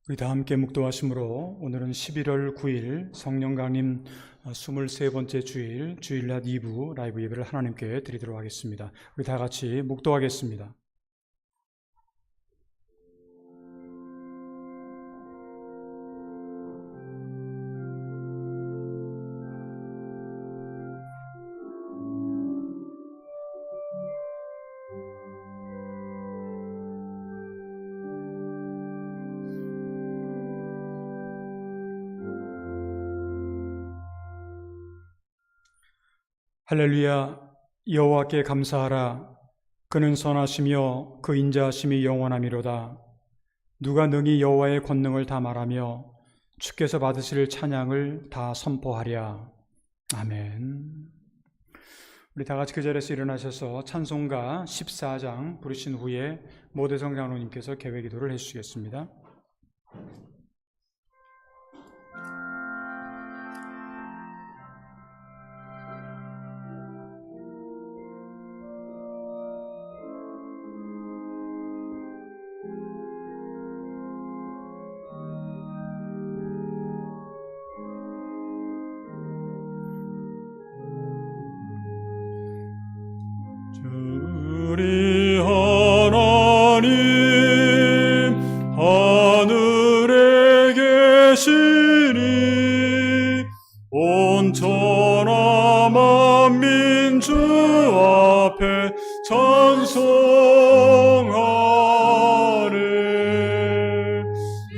우리 다 함께 묵도하심으로 오늘은 11월 9일 성령 강림 23번째 주일 주일낮 2부 라이브 예배를 하나님께 드리도록 하겠습니다. 우리 다 같이 묵도하겠습니다. 할렐루야. 여호와께 감사하라. 그는 선하시며 그 인자하심이 영원하미로다. 누가 능히 여호와의 권능을 다 말하며 주께서 받으실 찬양을 다 선포하랴. 아멘. 우리 다 같이 그 자리에서 일어나셔서 찬송가 14장 부르신 후에 모대성 장로님께서 개회 기도를 해주시겠습니다. 우리 하나님 하늘에 계시니 온 천하 만민 주 앞에 찬송하네.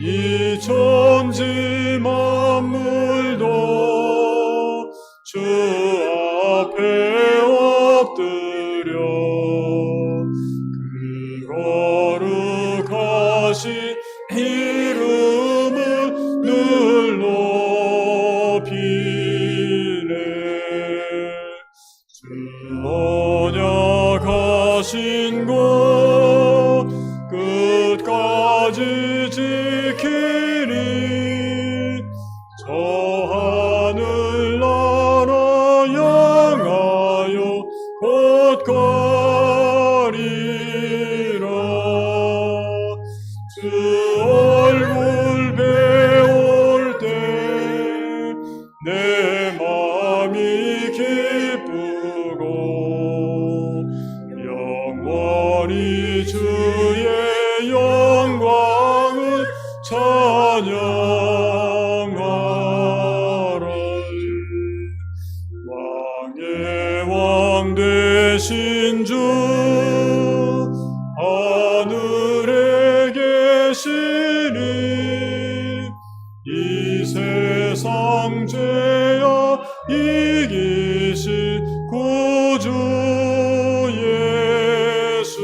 이 천지 만물도 주 앞에 엎드려 그 거룩하신 이름을 늘 높이네. 주 언약하신 것 끝까지 지키니 저 하늘 나라 향하여 곧 가리라. 주 얼굴 배울 때 내 마음이 기쁘고 영원히 주의 영광을 찬양하라. 왕의 왕 되신 주 하늘에 계시니 이 세상 죄악 이기신 구주 예수.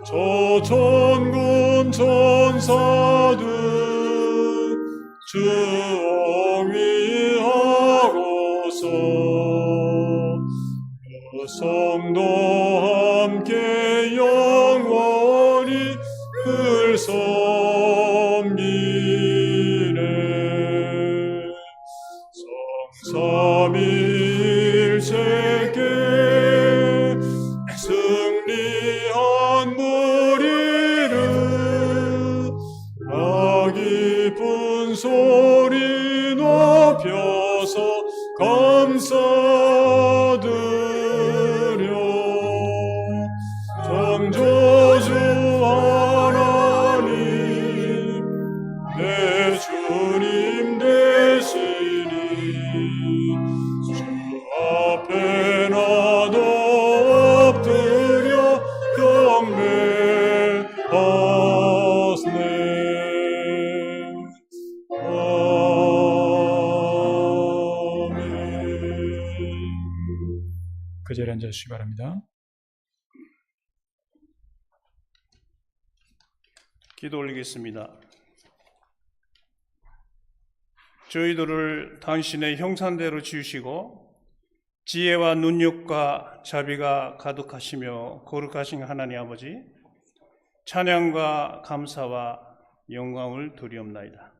저 천군 천사들 주 옹위하고서 그 성도 함께 영원히 늘 섬기네. 성삼위일체께 승리한 무리를 나 깊은 소리 높여서 감사드려. 창조주 하나님 내 주님 되시니 주 앞에 나도 엎드려 경배하네. 그 자리에 앉아주시기 바랍니다. 기도 올리겠습니다. 저희들을 당신의 형상대로 지으시고 지혜와 능력과 자비가 가득하시며 거룩하신 하나님 아버지, 찬양과 감사와 영광을 드리옵나이다.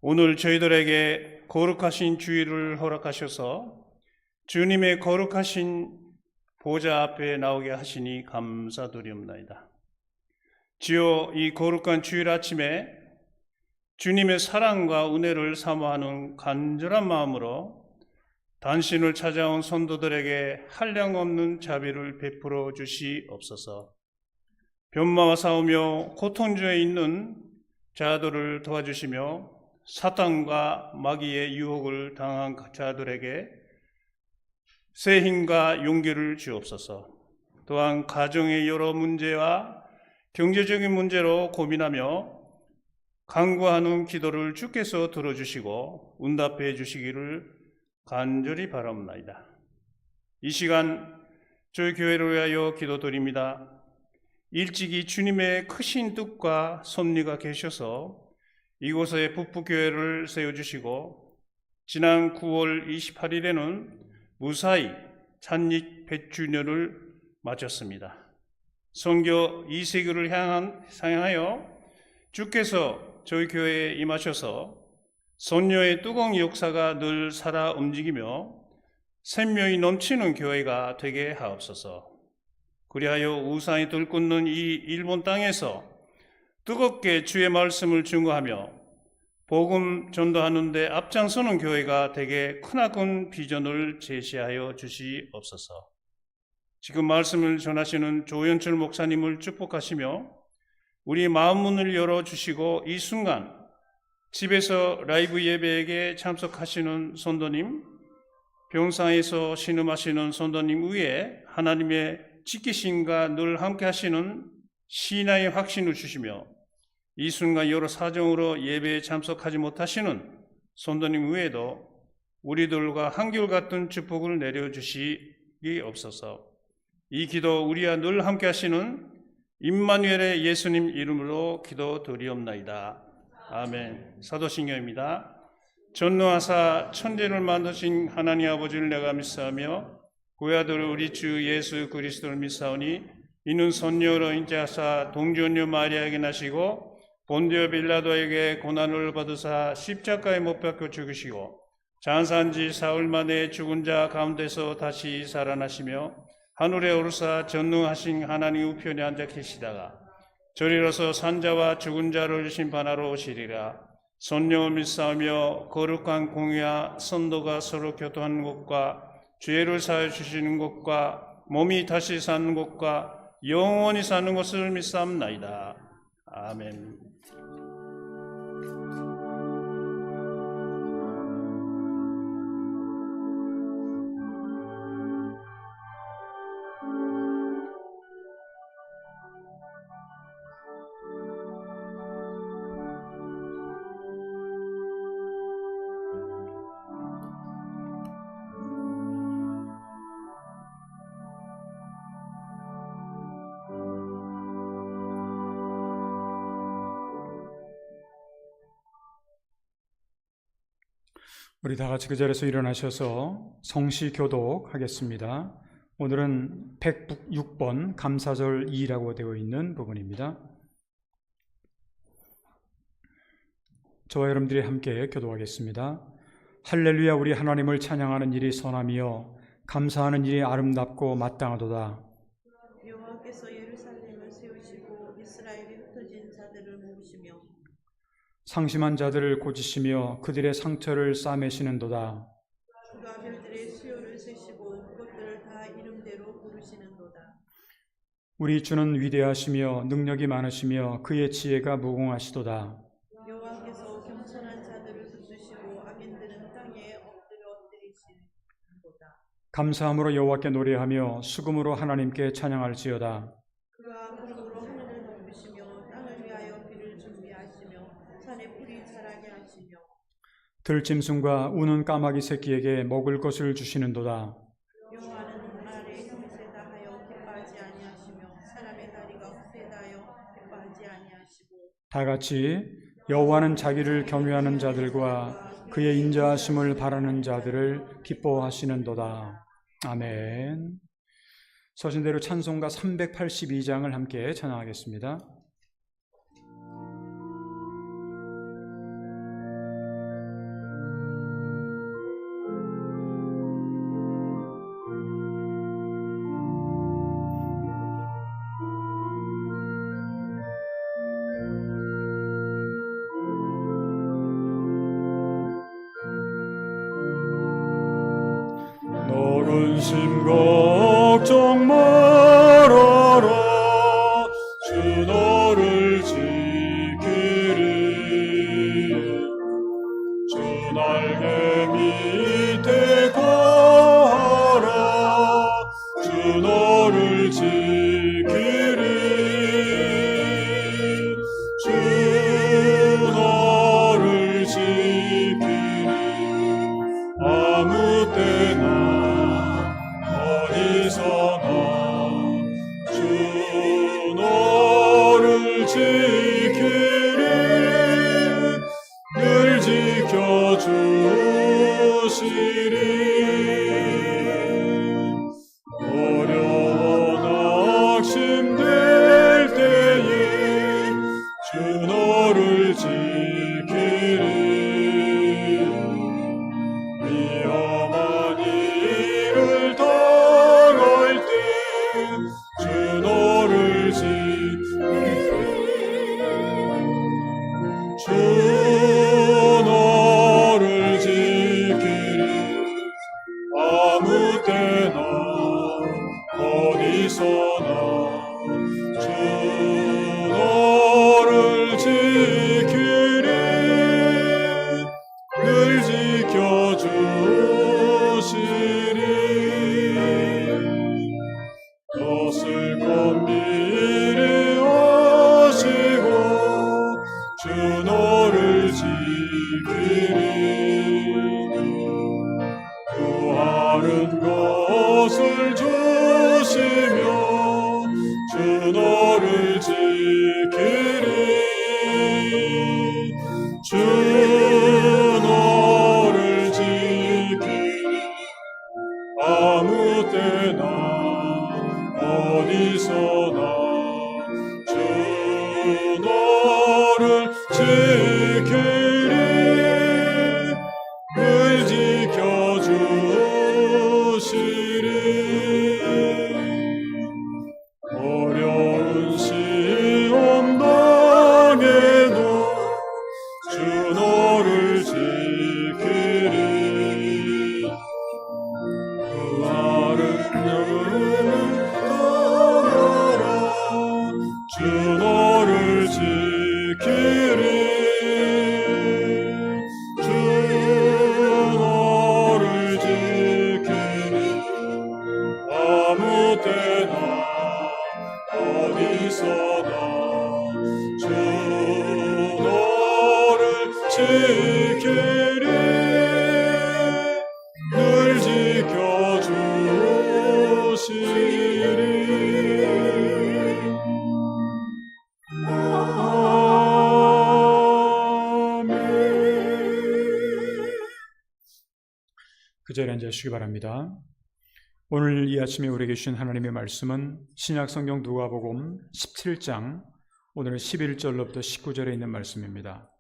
오늘 저희들에게 거룩하신 주일을 허락하셔서 주님의 거룩하신 보좌 앞에 나오게 하시니 감사드리옵나이다. 주여, 이 거룩한 주일 아침에 주님의 사랑과 은혜를 사모하는 간절한 마음으로 단신을 찾아온 성도들에게 한량없는 자비를 베풀어 주시옵소서. 변마와 싸우며 고통 중에 있는 자들을 도와주시며 사탄과 마귀의 유혹을 당한 자들에게 새 힘과 용기를 주옵소서. 또한 가정의 여러 문제와 경제적인 문제로 고민하며 간구하는 기도를 주께서 들어주시고 응답해 주시기를 간절히 바랍니다. 이 시간 저희 교회를 위하여 기도드립니다. 일찍이 주님의 크신 뜻과 섭리가 계셔서 이곳에 북부교회를 세워주시고 지난 9월 28일에는 무사히 잔립 100주년을 마쳤습니다. 선교 2세기를 향하여 주께서 저희 교회에 임하셔서 선녀의 뜨거운 역사가 늘 살아 움직이며 생명이 넘치는 교회가 되게 하옵소서. 그리하여 우상이 들끓는 이 일본 땅에서 뜨겁게 주의 말씀을 증거하며 복음 전도하는 데 앞장서는 교회가 되게 크나큰 비전을 제시하여 주시옵소서. 지금 말씀을 전하시는 조연철 목사님을 축복하시며 우리 마음 문을 열어주시고 이 순간 집에서 라이브 예배에게 참석하시는 성도님, 병상에서 신음하시는 성도님 위에 하나님의 지키심과 늘 함께 하시는 신앙의 확신을 주시며 이 순간 여러 사정으로 예배에 참석하지 못하시는 성도님 외에도 우리들과 한결같은 축복을 내려주시옵소서. 이 기도 우리와 늘 함께 하시는 임마누엘의 예수님 이름으로 기도드리옵나이다. 아멘. 사도신경입니다. 전능하사 천지를 만드신 하나님 아버지를 내가 믿사오며 그 아들 우리 주 예수 그리스도를 믿사오니 이는 선녀로 인자하사 동정녀 마리아에게 나시고 본디오 빌라도에게 고난을 받으사 십자가에 못 박혀 죽으시고 장사한 지 사흘 만에 죽은 자 가운데서 다시 살아나시며 하늘에 오르사 전능하신 하나님 우편에 앉아 계시다가 저리로서 산자와 죽은 자를 심판하러 오시리라. 선녀를 믿사오며 거룩한 공의와 선도가 서로 교통하는 곳과 죄를 사하여 주시는 곳과 몸이 다시 사는 곳과 영원히 사는 것을 믿사옵나이다. 아멘. 우리 다 같이 그 자리에서 일어나셔서 성시 교독하겠습니다. 오늘은 106번 감사절 2라고 되어 있는 부분입니다. 저와 여러분들이 함께 교독하겠습니다. 할렐루야. 우리 하나님을 찬양하는 일이 선하며 감사하는 일이 아름답고 마땅하도다. 여호와께서 예루살렘을 세우시고 이스라엘이 흩어진 자들을 모으시며 상심한 자들을 고치시며 그들의 상처를 싸매시는도다. 주가 별들의 수요를 세시고 그것들을 다 이름대로 부르시는도다. 우리 주는 위대하시며 능력이 많으시며 그의 지혜가 무궁하시도다. 여호와께서 겸손한 자들을 붙드시고 악인들은 땅에 엎드리시는도다. 감사함으로 여호와께 노래하며 수금으로 하나님께 찬양할지어다. 그가 구름으로 하늘을 덮으시며 땅을 위하여 비를 준비하시며 산에 풀이 자라게 하시며 들짐승과 우는 까마귀 새끼에게 먹을 것을 주시는도다. 여호와는 아래 힘세다 하여 기뻐하지 아니하시며 사람의 다리가 헛되다 하여 기뻐하지 아니하시고 다 같이 여호와는 자기를 경외하는 자들과 그의 인자하심을 바라는 자들을 기뻐하시는도다. 아멘. 서신대로 찬송가 382장을 함께 찬양하겠습니다. 근심 걱정 말아라 주 너를 지키리 주 날개 밑에 거하라 주 너를 지키리 주 너를 지키리 아무 때나 어디서나 주 너를 지키리 늘 지켜주시리 어려워 낙심될 때에 주 너를 지키리 위험한 일을 당할 때 주 너를 지키리 주 너를 지키리 아무 때나 어디서나 주 너를 지키리 늘 지켜주시리 떴을 것 미래하시고 주 너를 지키리 구하는 것을 주시며 주 너를 지키리 주 너를 지키리 아무 때나 어디서나 주 너를 지키리 늘 지켜주시리 어려운 시험 당해도 주 너를 지키리 그 아름다운 떠나라 주 너를 지키리 주 너를 지키리 아무 때나 어디서나 주 너를 지키리 늘 지켜주시리 그 자리에 앉으시기 바랍니다. 오늘 이 아침에 우리에게 주신 하나님의 말씀은 신약성경 누가복음 17장 오늘은 11절로부터 19절에 있는 말씀입니다.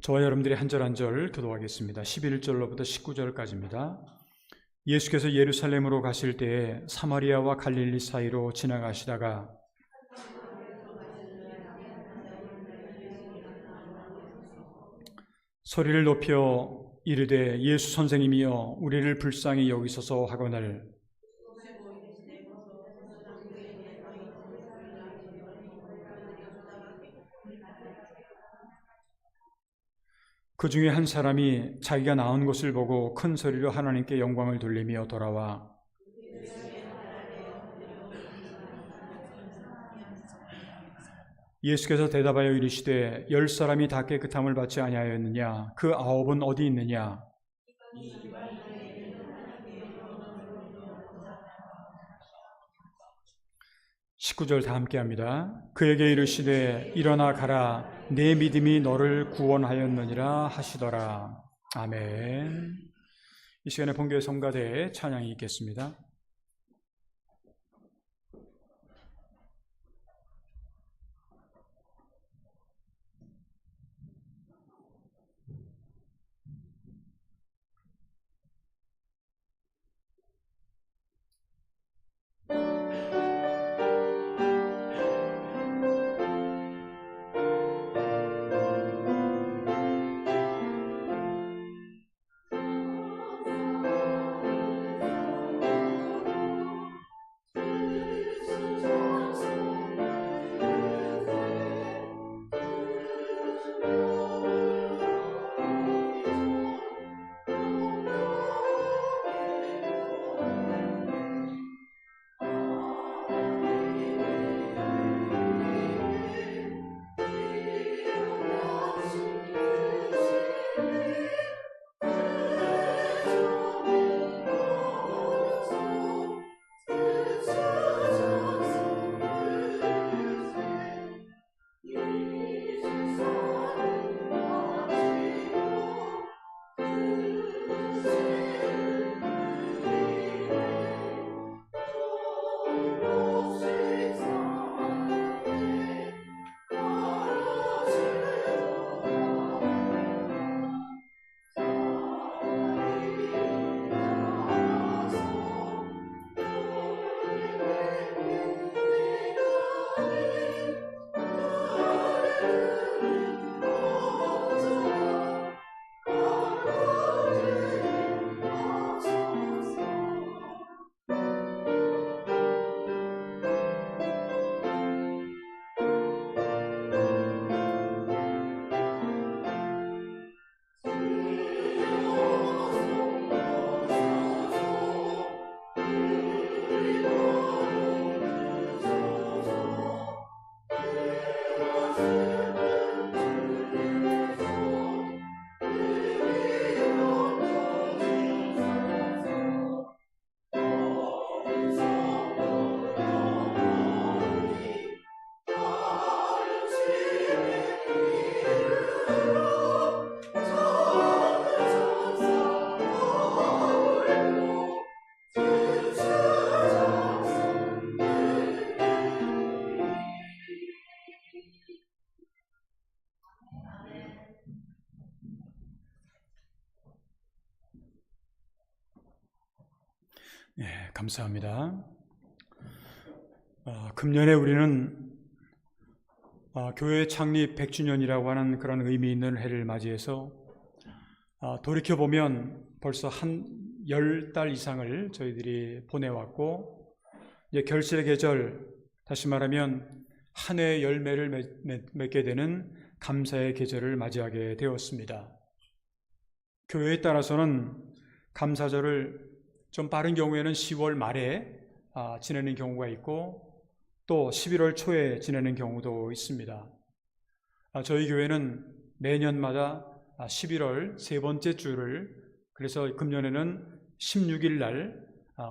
저와 여러분들이 한 절 한 절 교도하겠습니다. 11절로부터 19절까지입니다. 예수께서 예루살렘으로 가실 때에 사마리아와 갈릴리 사이로 지나가시다가 소리를 높여 이르되 예수 선생님이여 우리를 불쌍히 여기소서 하거늘 그 중에 한 사람이 자기가 나은 것을 보고 큰 소리로 하나님께 영광을 돌리며 돌아와 예수께서 대답하여 이르시되 10사람이 다 깨끗함을 받지 아니하였느냐? 그 9은 어디 있느냐? (19절) 다 함께합니다. 그에게 이르시되 일어나 가라 내 믿음이 너를 구원하였느니라 하시더라. 아멘. 이 시간에 본교회 성가대에 찬양이 있겠습니다. 예, 감사합니다. 금년에 우리는 교회 창립 100주년이라고 하는 그런 의미 있는 해를 맞이해서 돌이켜보면 벌써 한 10달 이상을 저희들이 보내왔고, 이제 결실의 계절, 다시 말하면 한 해의 열매를 맺게 되는 감사의 계절을 맞이하게 되었습니다. 교회에 따라서는 감사절을 좀 빠른 경우에는 10월 말에 지내는 경우가 있고, 또 11월 초에 지내는 경우도 있습니다. 저희 교회는 매년마다 11월 세 번째 주를, 그래서 금년에는 16일 날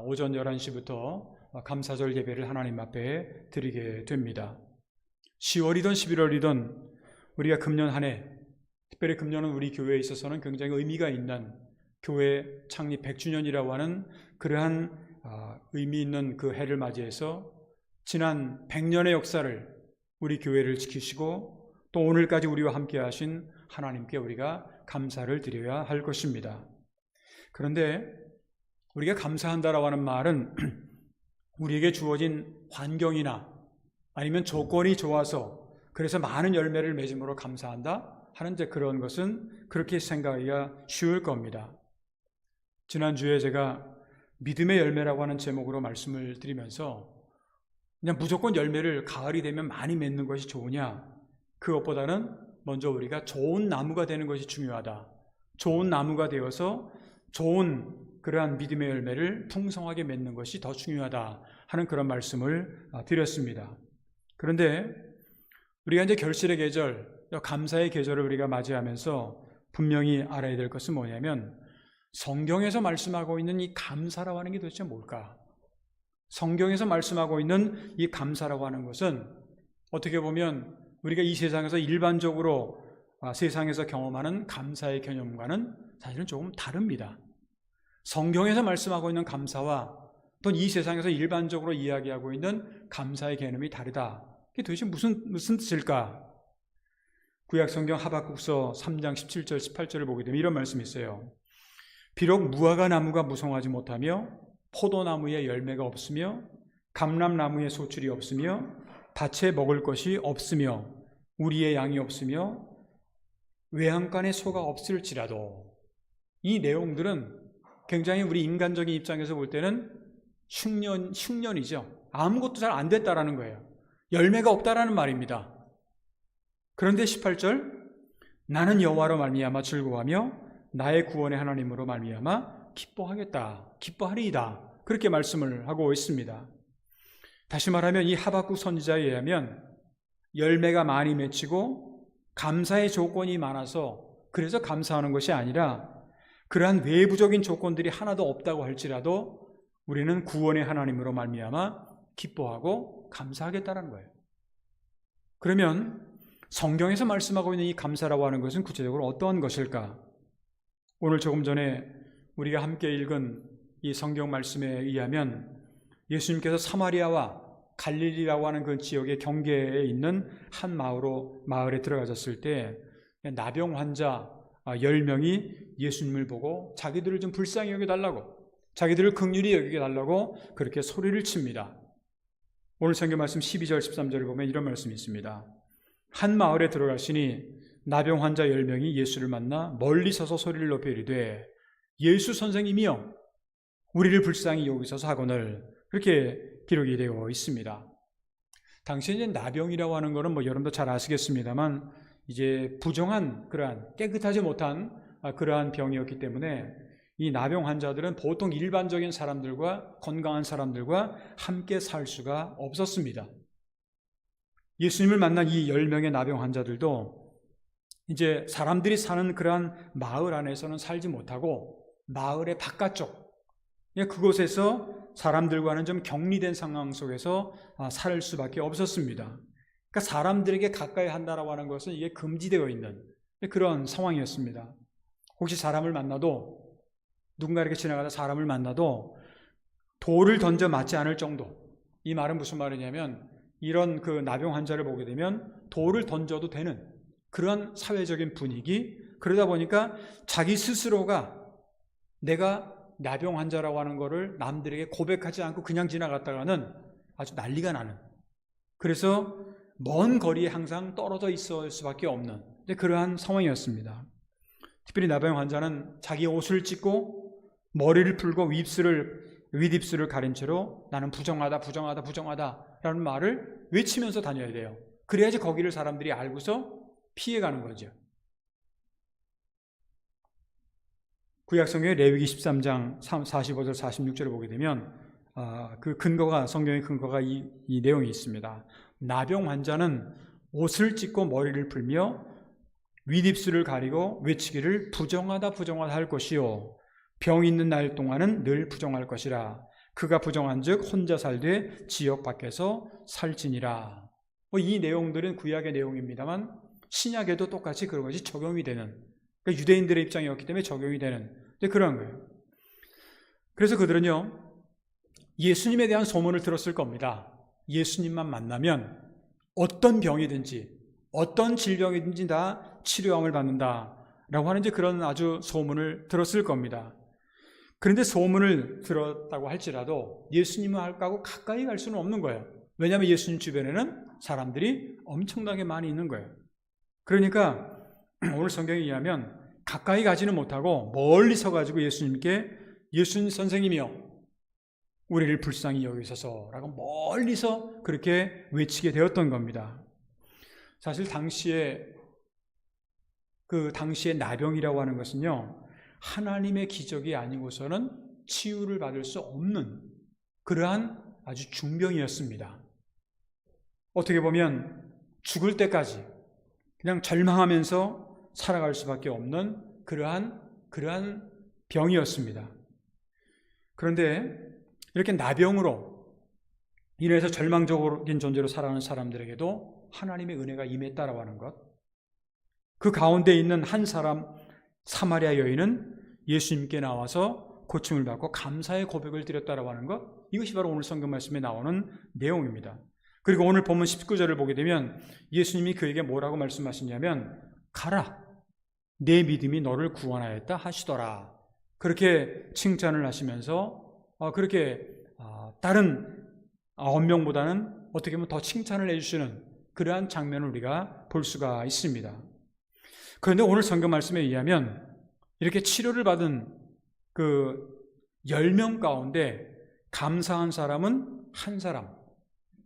오전 11시부터 감사절 예배를 하나님 앞에 드리게 됩니다. 10월이든 11월이든 우리가 금년 한 해, 특별히 금년은 우리 교회에 있어서는 굉장히 의미가 있는 교회 창립 100주년이라고 하는 그러한 의미 있는 그 해를 맞이해서 지난 100년의 역사를 우리 교회를 지키시고 또 오늘까지 우리와 함께 하신 하나님께 우리가 감사를 드려야 할 것입니다. 그런데 우리가 감사한다라고 하는 말은 우리에게 주어진 환경이나 아니면 조건이 좋아서 그래서 많은 열매를 맺음으로 감사한다 하는 이제 그런 것은 그렇게 생각하기가 쉬울 겁니다. 지난주에 제가 믿음의 열매라고 하는 제목으로 말씀을 드리면서 그냥 무조건 열매를 가을이 되면 많이 맺는 것이 좋으냐, 그것보다는 먼저 우리가 좋은 나무가 되는 것이 중요하다. 좋은 나무가 되어서 좋은 그러한 믿음의 열매를 풍성하게 맺는 것이 더 중요하다 하는 그런 말씀을 드렸습니다. 그런데 우리가 이제 결실의 계절, 감사의 계절을 우리가 맞이하면서 분명히 알아야 될 것은 뭐냐면 성경에서 말씀하고 있는 이 감사라고 하는 게 도대체 뭘까? 성경에서 말씀하고 있는 이 감사라고 하는 것은 어떻게 보면 우리가 이 세상에서 일반적으로 세상에서 경험하는 감사의 개념과는 사실은 조금 다릅니다. 성경에서 말씀하고 있는 감사와 또 이 세상에서 일반적으로 이야기하고 있는 감사의 개념이 다르다. 이게 도대체 무슨 뜻일까? 구약 성경 하박국서 3장 17절 18절을 보게 되면 이런 말씀이 있어요. 비록 무화과 나무가 무성하지 못하며 포도나무에 열매가 없으며 감람나무에 소출이 없으며 밭에 먹을 것이 없으며 우리의 양이 없으며 외양간에 소가 없을지라도, 이 내용들은 굉장히 우리 인간적인 입장에서 볼 때는 흉년이죠. 아무것도 잘 안 됐다라는 거예요. 열매가 없다라는 말입니다. 그런데 18절, 나는 여호와로 말미암아 즐거워하며 나의 구원의 하나님으로 말미암아 기뻐하리이다. 그렇게 말씀을 하고 있습니다. 다시 말하면 이 하박국 선지자에 의하면 열매가 많이 맺히고 감사의 조건이 많아서 그래서 감사하는 것이 아니라 그러한 외부적인 조건들이 하나도 없다고 할지라도 우리는 구원의 하나님으로 말미암아 기뻐하고 감사하겠다는 거예요. 그러면 성경에서 말씀하고 있는 이 감사라고 하는 것은 구체적으로 어떠한 것일까? 오늘 조금 전에 우리가 함께 읽은 이 성경 말씀에 의하면 예수님께서 사마리아와 갈릴리라고 하는 그 지역의 경계에 있는 한 마을에 들어가셨을 때 나병 환자 10명이 예수님을 보고 자기들을 좀 불쌍히 여겨달라고, 자기들을 긍휼히 여겨달라고 그렇게 소리를 칩니다. 오늘 성경 말씀 12절 13절을 보면 이런 말씀이 있습니다. 한 마을에 들어가시니 나병 환자 10명이 예수를 만나 멀리 서서 소리를 높여 이르되 예수 선생님이여 우리를 불쌍히 여기소서 하거늘, 그렇게 기록이 되어 있습니다. 당시에 이제 나병이라고 하는 것은 여러분도 잘 아시겠습니다만 이제 부정한 그러한 깨끗하지 못한 그러한 병이었기 때문에 이 나병 환자들은 보통 일반적인 사람들과 건강한 사람들과 함께 살 수가 없었습니다. 예수님을 만난 이 10명의 나병 환자들도 이제 사람들이 사는 그러한 마을 안에서는 살지 못하고 마을의 바깥쪽, 그곳에서 사람들과는 좀 격리된 상황 속에서 살 수밖에 없었습니다. 그러니까 사람들에게 가까이 한다라고 하는 것은 이게 금지되어 있는 그런 상황이었습니다. 혹시 사람을 만나도, 누군가 이렇게 지나가다 사람을 만나도 돌을 던져 맞지 않을 정도, 이 말은 무슨 말이냐면 이런 그 나병 환자를 보게 되면 돌을 던져도 되는 그런 사회적인 분위기, 그러다 보니까 자기 스스로가 내가 나병 환자라고 하는 거를 남들에게 고백하지 않고 그냥 지나갔다가는 아주 난리가 나는, 그래서 먼 거리에 항상 떨어져 있을 수밖에 없는 그러한 상황이었습니다. 특별히 나병 환자는 자기 옷을 찢고 머리를 풀고 윗입술을 가린 채로 나는 부정하다 부정하다 부정하다 라는 말을 외치면서 다녀야 돼요. 그래야지 거기를 사람들이 알고서 피해가는 거죠. 구약성경의 레위기 13장 45절 46절을 보게 되면 그 근거가, 성경의 근거가 이 내용이 있습니다. 나병 환자는 옷을 찢고 머리를 풀며 윗입술을 가리고 외치기를 부정하다 부정하다 할 것이요 병 있는 날 동안은 늘 부정할 것이라. 그가 부정한즉 혼자 살되 지역 밖에서 살지니라. 이 내용들은 구약의 내용입니다만 신약에도 똑같이 그런 것이 적용이 되는, 그러니까 유대인들의 입장이었기 때문에 적용이 되는 그런 거예요. 그래서 그들은요, 예수님에 대한 소문을 들었을 겁니다. 예수님만 만나면 어떤 병이든지 어떤 질병이든지 다 치료함을 받는다라고 하는 그런 아주 소문을 들었을 겁니다. 그런데 소문을 들었다고 할지라도 예수님하고 가까이 갈 수는 없는 거예요. 왜냐하면 예수님 주변에는 사람들이 엄청나게 많이 있는 거예요. 그러니까 오늘 성경에 의하면 가까이 가지는 못하고 멀리 서가지고 예수님께 예수님 선생님이여 우리를 불쌍히 여기소서 라고 멀리서 그렇게 외치게 되었던 겁니다. 사실 당시에 나병이라고 하는 것은요, 하나님의 기적이 아니고서는 치유를 받을 수 없는 그러한 아주 중병이었습니다. 어떻게 보면 죽을 때까지 그냥 절망하면서 살아갈 수밖에 없는 그러한 병이었습니다. 그런데 이렇게 나병으로 인해서 절망적인 존재로 살아가는 사람들에게도 하나님의 은혜가 임했다라고 하는 것, 그 가운데 있는 한 사람 사마리아 여인은 예수님께 나와서 고침을 받고 감사의 고백을 드렸다라고 하는 것, 이것이 바로 오늘 성경 말씀에 나오는 내용입니다. 그리고 오늘 본문 19절을 보게 되면 예수님이 그에게 뭐라고 말씀하시냐면 가라, 내 믿음이 너를 구원하였다 하시더라. 그렇게 칭찬을 하시면서 그렇게 다른 9명보다는 어떻게 보면 더 칭찬을 해주시는 그러한 장면을 우리가 볼 수가 있습니다. 그런데 오늘 성경 말씀에 의하면 이렇게 치료를 받은 그 10명 가운데 감사한 사람은 한 사람,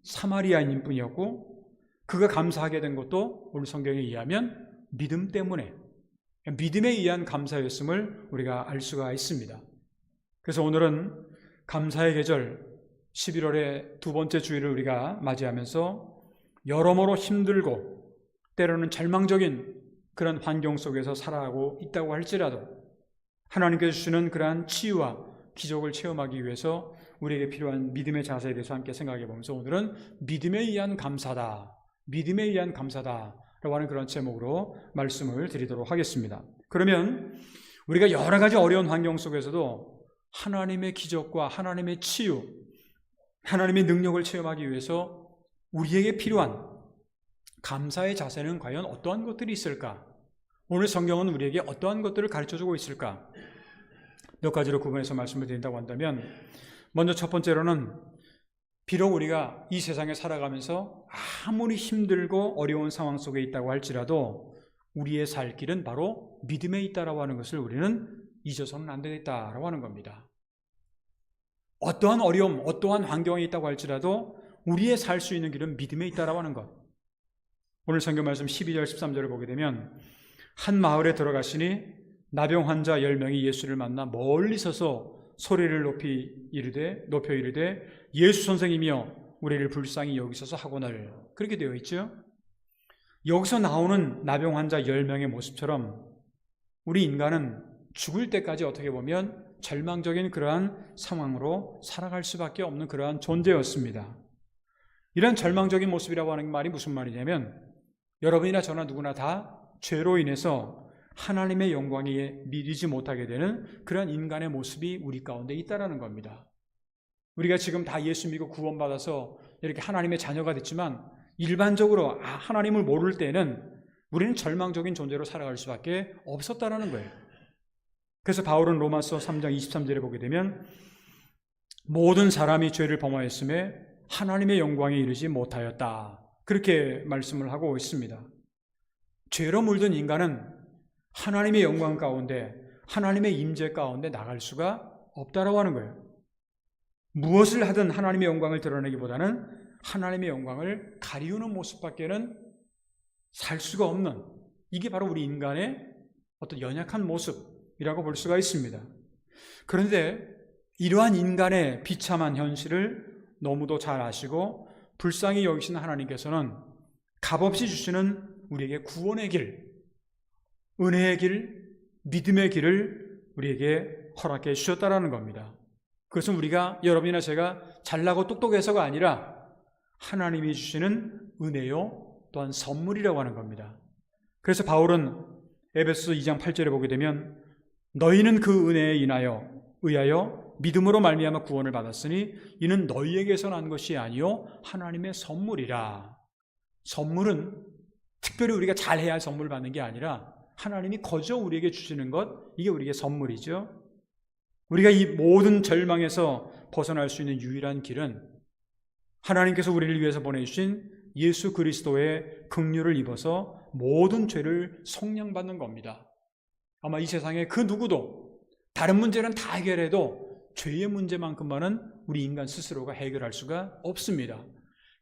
사마리아인인 뿐이었고, 그가 감사하게 된 것도 오늘 성경에 의하면 믿음 때문에, 믿음에 의한 감사였음을 우리가 알 수가 있습니다. 그래서 오늘은 감사의 계절 11월의 두 번째 주일을 우리가 맞이하면서 여러모로 힘들고 때로는 절망적인 그런 환경 속에서 살아가고 있다고 할지라도 하나님께서 주시는 그러한 치유와 기적을 체험하기 위해서 우리에게 필요한 믿음의 자세에 대해서 함께 생각해 보면서 오늘은 믿음에 의한 감사다, 믿음에 의한 감사다라고 하는 그런 제목으로 말씀을 드리도록 하겠습니다. 그러면 우리가 여러 가지 어려운 환경 속에서도 하나님의 기적과 하나님의 치유, 하나님의 능력을 체험하기 위해서 우리에게 필요한 감사의 자세는 과연 어떠한 것들이 있을까? 오늘 성경은 우리에게 어떠한 것들을 가르쳐주고 있을까? 몇 가지로 구분해서 말씀을 드린다고 한다면, 먼저 첫 번째로는 비록 우리가 이 세상에 살아가면서 아무리 힘들고 어려운 상황 속에 있다고 할지라도 우리의 살 길은 바로 믿음에 있다라고 하는 것을 우리는 잊어서는 안 되겠다라고 하는 겁니다. 어떠한 어려움, 어떠한 환경에 있다고 할지라도 우리의 살 수 있는 길은 믿음에 있다라고 하는 것. 오늘 성경 말씀 12절 13절을 보게 되면 한 마을에 들어가시니 나병 환자 10명이 예수를 만나 멀리 서서 소리를 높여 이르되 예수 선생님이여 우리를 불쌍히 여기소서 하거늘. 그렇게 되어 있죠. 여기서 나오는 나병 환자 10명의 모습처럼 우리 인간은 죽을 때까지 어떻게 보면 절망적인 그러한 상황으로 살아갈 수밖에 없는 그러한 존재였습니다. 이런 절망적인 모습이라고 하는 말이 무슨 말이냐면, 여러분이나 저나 누구나 다 죄로 인해서 하나님의 영광에 미리지 못하게 되는 그런 인간의 모습이 우리 가운데 있다라는 겁니다. 우리가 지금 다 예수 믿고 구원받아서 이렇게 하나님의 자녀가 됐지만 일반적으로 하나님을 모를 때는 우리는 절망적인 존재로 살아갈 수밖에 없었다라는 거예요. 그래서 바울은 로마서 3장 23절에 보게 되면 모든 사람이 죄를 범하였음에 하나님의 영광에 이르지 못하였다. 그렇게 말씀을 하고 있습니다. 죄로 물든 인간은 하나님의 영광 가운데, 하나님의 임재 가운데 나갈 수가 없다라고 하는 거예요. 무엇을 하든 하나님의 영광을 드러내기보다는 하나님의 영광을 가리우는 모습밖에는 살 수가 없는, 이게 바로 우리 인간의 어떤 연약한 모습이라고 볼 수가 있습니다. 그런데 이러한 인간의 비참한 현실을 너무도 잘 아시고 불쌍히 여기시는 하나님께서는 값없이 주시는 우리에게 구원의 길, 은혜의 길, 믿음의 길을 우리에게 허락해 주셨다라는 겁니다. 그것은 우리가, 여러분이나 제가 잘나고 똑똑해서가 아니라 하나님이 주시는 은혜요 또한 선물이라고 하는 겁니다. 그래서 바울은 에베소서 2장 8절에 보게 되면 너희는 그 은혜에 의하여 믿음으로 말미암아 구원을 받았으니 이는 너희에게서 난 것이 아니요 하나님의 선물이라. 선물은 특별히 우리가 잘해야 할 선물을 받는 게 아니라 하나님이 거저 우리에게 주시는 것, 이게 우리에게 선물이죠. 우리가 이 모든 절망에서 벗어날 수 있는 유일한 길은 하나님께서 우리를 위해서 보내주신 예수 그리스도의 긍휼을 입어서 모든 죄를 속량받는 겁니다. 아마 이 세상에 그 누구도 다른 문제는 다 해결해도 죄의 문제만큼만은 우리 인간 스스로가 해결할 수가 없습니다.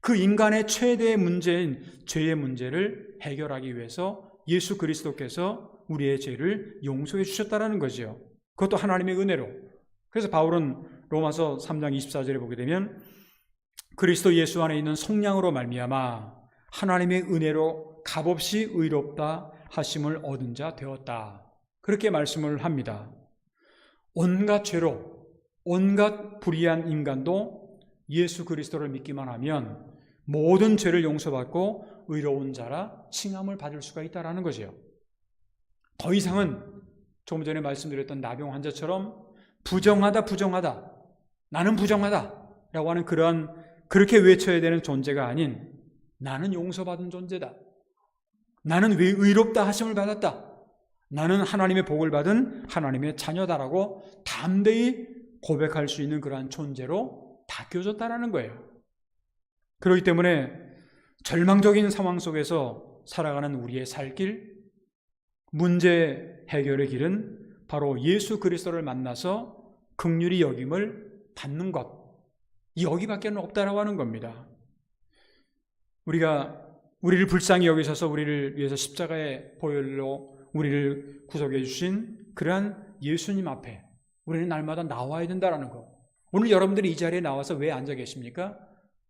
그 인간의 최대의 문제인 죄의 문제를 해결하기 위해서 예수 그리스도께서 우리의 죄를 용서해 주셨다는 거죠. 그것도 하나님의 은혜로. 그래서 바울은 로마서 3장 24절에 보게 되면 그리스도 예수 안에 있는 속량으로 말미암아 하나님의 은혜로 값없이 의롭다 하심을 얻은 자 되었다. 그렇게 말씀을 합니다. 온갖 죄로, 온갖 불의한 인간도 예수 그리스도를 믿기만 하면 모든 죄를 용서받고 의로운 자라 칭함을 받을 수가 있다는 거죠. 더 이상은 조금 전에 말씀드렸던 나병 환자처럼 부정하다, 나는 부정하다 라고 하는 그렇게 외쳐야 되는 존재가 아닌 나는 용서받은 존재다. 나는 의롭다 하심을 받았다. 나는 하나님의 복을 받은 하나님의 자녀다라고 담대히 고백할 수 있는 그러한 존재로 바뀌어졌다는 거예요. 그렇기 때문에 절망적인 상황 속에서 살아가는 우리의 살 길, 문제 해결의 길은 바로 예수 그리스도를 만나서 긍휼히 여김을 받는 것, 여기밖에 없다라고 하는 겁니다. 우리를 불쌍히 여기셔서 우리를 위해서 십자가의 보혈로 우리를 구속해 주신 그러한 예수님 앞에 우리는 날마다 나와야 된다는 것. 오늘 여러분들이 이 자리에 나와서 왜 앉아 계십니까?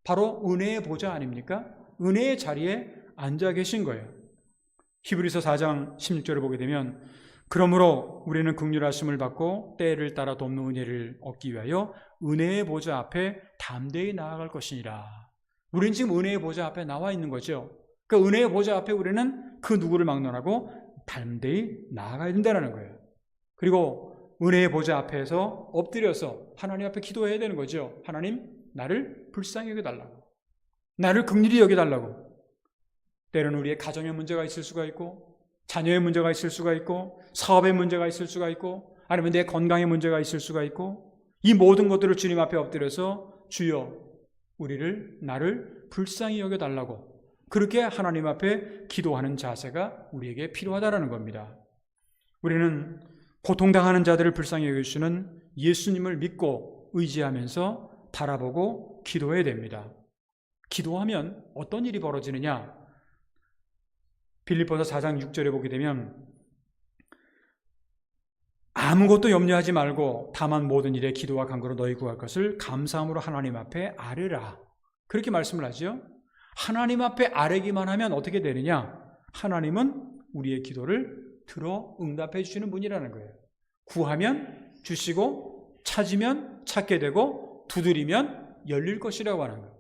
바로 은혜의 보좌 아닙니까? 은혜의 자리에 앉아 계신 거예요. 히브리서 4장 16절을 보게 되면 그러므로 우리는 긍휼하심을 받고 때를 따라 돕는 은혜를 얻기 위하여 은혜의 보좌 앞에 담대히 나아갈 것이니라. 우리는 지금 은혜의 보좌 앞에 나와 있는 거죠. 그 은혜의 보좌 앞에 우리는 그 누구를 막론하고 담대히 나아가야 된다는 거예요. 그리고 은혜의 보좌 앞에서 엎드려서 하나님 앞에 기도해야 되는 거죠. 하나님, 나를 불쌍히 여겨달라고, 나를 긍휼히 여겨달라고. 때로는 우리의 가정에 문제가 있을 수가 있고, 자녀의 문제가 있을 수가 있고, 사업의 문제가 있을 수가 있고, 아니면 내 건강의 문제가 있을 수가 있고, 이 모든 것들을 주님 앞에 엎드려서 주여, 나를 불쌍히 여겨달라고, 그렇게 하나님 앞에 기도하는 자세가 우리에게 필요하다는 겁니다. 우리는 고통당하는 자들을 불쌍히 여기시는 예수님을 믿고 의지하면서 바라보고 기도해야 됩니다. 기도하면 어떤 일이 벌어지느냐? 빌립보서 4장 6절에 보게 되면 아무것도 염려하지 말고 다만 모든 일에 기도와 간구로 너희 구할 것을 감사함으로 하나님 앞에 아뢰라. 그렇게 말씀을 하죠. 하나님 앞에 아뢰기만 하면 어떻게 되느냐? 하나님은 우리의 기도를 들어 응답해 주시는 분이라는 거예요. 구하면 주시고 찾으면 찾게 되고 두드리면 열릴 것이라고 하는 거예요.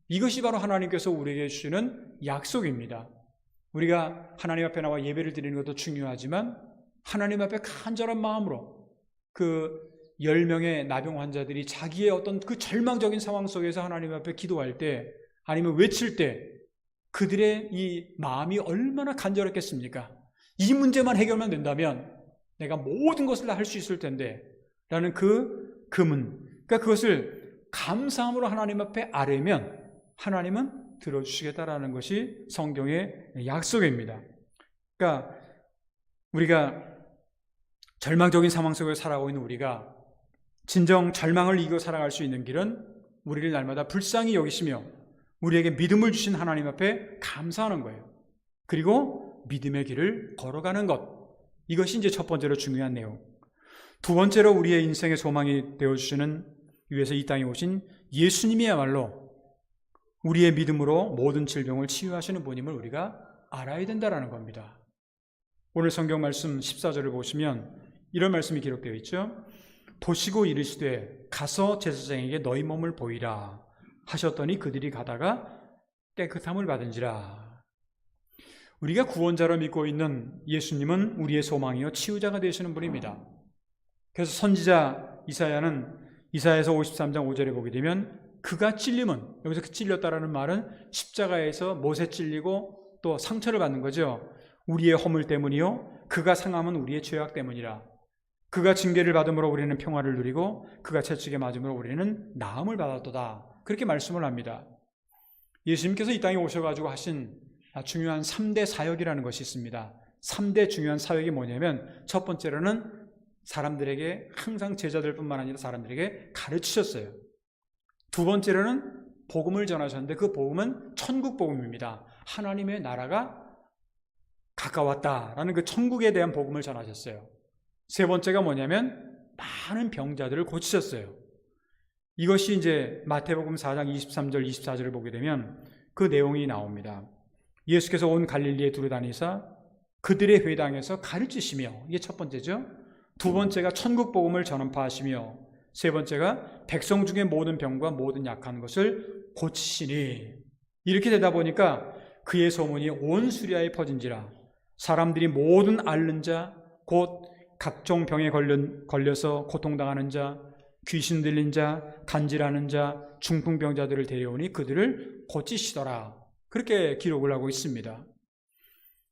이것이 바로 하나님께서 우리에게 주시는 약속입니다. 우리가 하나님 앞에 나와 예배를 드리는 것도 중요하지만 하나님 앞에 간절한 마음으로 그 10명의 나병 환자들이 자기의 어떤 그 절망적인 상황 속에서 하나님 앞에 기도할 때 아니면 외칠 때 그들의 이 마음이 얼마나 간절했겠습니까? 이 문제만 해결만 된다면 내가 모든 것을 다 할 수 있을 텐데 라는 그 금은, 그러니까 그것을 감사함으로 하나님 앞에 아뢰면 하나님은 들어주시겠다라는 것이 성경의 약속입니다. 그러니까 우리가 절망적인 상황 속에 살아가고 있는 우리가 진정 절망을 이기고 살아갈 수 있는 길은 우리를 날마다 불쌍히 여기시며 우리에게 믿음을 주신 하나님 앞에 감사하는 거예요. 그리고 믿음의 길을 걸어가는 것, 이것이 이제 첫 번째로 중요한 내용. 두 번째로 우리의 인생의 소망이 되어주시는 위해서 이 땅에 오신 예수님이야말로 우리의 믿음으로 모든 질병을 치유하시는 분임을 우리가 알아야 된다는 겁니다. 오늘 성경 말씀 14절을 보시면 이런 말씀이 기록되어 있죠. 보시고 이르시되 가서 제사장에게 너희 몸을 보이라 하셨더니 그들이 가다가 깨끗함을 받은지라. 우리가 구원자로 믿고 있는 예수님은 우리의 소망이요 치유자가 되시는 분입니다. 그래서 선지자 이사야는 이사야에서 53장 5절에 보게 되면 그가 찔림은, 여기서 그 찔렸다라는 말은 십자가에서 못에 찔리고 또 상처를 받는 거죠. 우리의 허물 때문이요 그가 상함은 우리의 죄악 때문이라. 그가 징계를 받음으로 우리는 평화를 누리고 그가 채찍에 맞음으로 우리는 나음을 받았도다. 그렇게 말씀을 합니다. 예수님께서 이 땅에 오셔가지고 하신 중요한 3대 사역이라는 것이 있습니다. 3대 중요한 사역이 뭐냐면 첫 번째로는 사람들에게 항상 제자들뿐만 아니라 사람들에게 가르치셨어요. 두 번째로는 복음을 전하셨는데 그 복음은 천국 복음입니다. 하나님의 나라가 가까웠다라는 그 천국에 대한 복음을 전하셨어요. 세 번째가 뭐냐면 많은 병자들을 고치셨어요. 이것이 이제 마태복음 4장 23절 24절을 보게 되면 그 내용이 나옵니다. 예수께서 온 갈릴리에 두루다니사 그들의 회당에서 가르치시며, 이게 첫 번째죠. 두 번째가 천국 복음을 전파하시며, 세 번째가 백성 중에 모든 병과 모든 약한 것을 고치시니. 이렇게 되다 보니까 그의 소문이 온 수리아에 퍼진지라. 사람들이 모든 앓는 자, 곧 각종 병에 걸려서 고통당하는 자, 귀신 들린 자, 간질하는 자, 중풍병자들을 데려오니 그들을 고치시더라. 그렇게 기록을 하고 있습니다.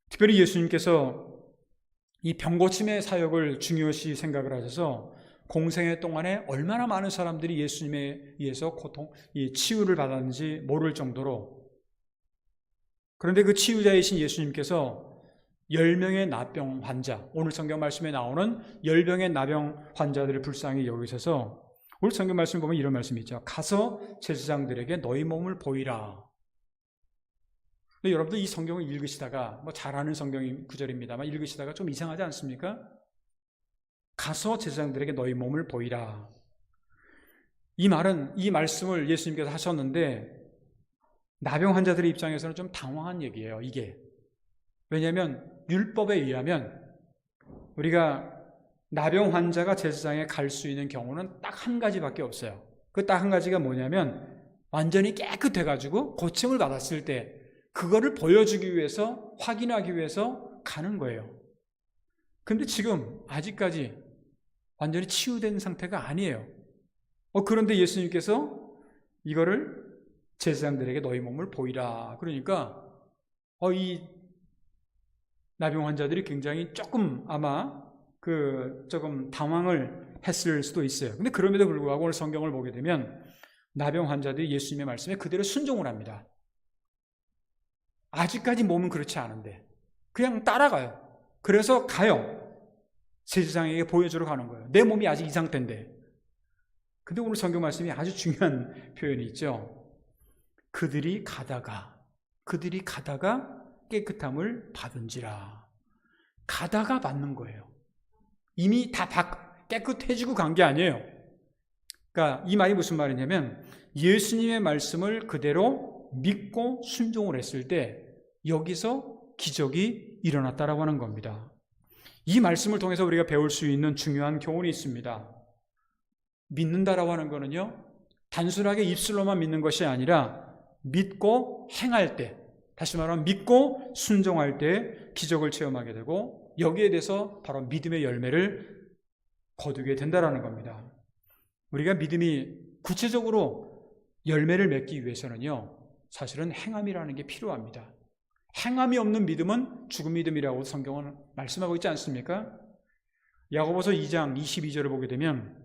특별히 예수님께서 이 병고침의 사역을 중요시 생각을 하셔서 공생애 동안에 얼마나 많은 사람들이 예수님에 의해서 치유를 받았는지 모를 정도로, 그런데 그 치유자이신 예수님께서 10명의 나병 환자, 오늘 성경 말씀에 나오는 10명의 나병 환자들을 불쌍히 여기셔서 오늘 성경 말씀 보면 이런 말씀이 있죠. 가서 제사장들에게 너희 몸을 보이라. 근데 여러분들 이 성경을 읽으시다가 잘 아는 성경 구절입니다만 읽으시다가 좀 이상하지 않습니까? 가서 제사장들에게 너희 몸을 보이라. 이 말은, 이 말씀을 예수님께서 하셨는데 나병 환자들의 입장에서는 좀 당황한 얘기예요. 이게 왜냐하면 율법에 의하면 우리가 나병 환자가 제사장에 갈 수 있는 경우는 딱 한 가지밖에 없어요. 그 딱 한 가지가 뭐냐면 완전히 깨끗해가지고 고침을 받았을 때 그거를 보여주기 위해서, 확인하기 위해서 가는 거예요. 근데 지금 아직까지 완전히 치유된 상태가 아니에요. 그런데 예수님께서 이거를 제사장들에게 너희 몸을 보이라. 그러니까 이 나병 환자들이 굉장히 조금 아마 조금 당황을 했을 수도 있어요. 근데 그럼에도 불구하고 오늘 성경을 보게 되면 나병 환자들이 예수님의 말씀에 그대로 순종을 합니다. 아직까지 몸은 그렇지 않은데 그냥 따라가요. 그래서 가요. 제사장에게 보여주러 가는 거예요. 내 몸이 아직 이 상태인데. 근데 오늘 성경 말씀이 아주 중요한 표현이 있죠. 그들이 가다가 깨끗함을 받은지라. 가다가 받는 거예요. 이미 다 깨끗해지고 간 게 아니에요. 그러니까 이 말이 무슨 말이냐면 예수님의 말씀을 그대로 믿고 순종을 했을 때 여기서 기적이 일어났다라고 하는 겁니다. 이 말씀을 통해서 우리가 배울 수 있는 중요한 교훈이 있습니다. 믿는다라고 하는 거는요, 단순하게 입술로만 믿는 것이 아니라 믿고 행할 때, 다시 말하면 믿고 순종할 때 기적을 체험하게 되고 여기에 대해서 바로 믿음의 열매를 거두게 된다라는 겁니다. 우리가 믿음이 구체적으로 열매를 맺기 위해서는요, 사실은 행함이라는 게 필요합니다. 행함이 없는 믿음은 죽은 믿음이라고 성경은 말씀하고 있지 않습니까? 야고보서 2장 22절을 보게 되면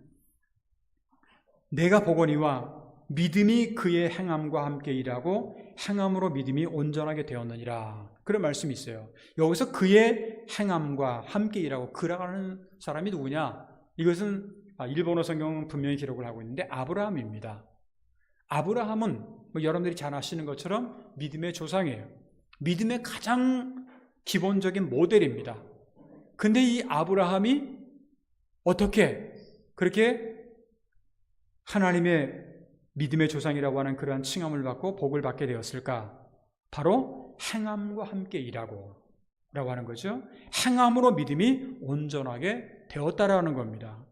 내가 보거니와 믿음이 그의 행함과 함께 일하고 행함으로 믿음이 온전하게 되었느니라. 그런 말씀이 있어요. 여기서 그의 행함과 함께 일하고, 그라고 하는 사람이 누구냐? 이것은 일본어 성경은 분명히 기록을 하고 있는데 아브라함입니다. 아브라함은 여러분들이 잘 아시는 것처럼 믿음의 조상이에요. 믿음의 가장 기본적인 모델입니다. 근데 이 아브라함이 어떻게 그렇게 하나님의 믿음의 조상이라고 하는 그러한 칭함을 받고 복을 받게 되었을까? 바로 행함과 함께 일하고 라고 하는 거죠. 행함으로 믿음이 온전하게 되었다라는 겁니다.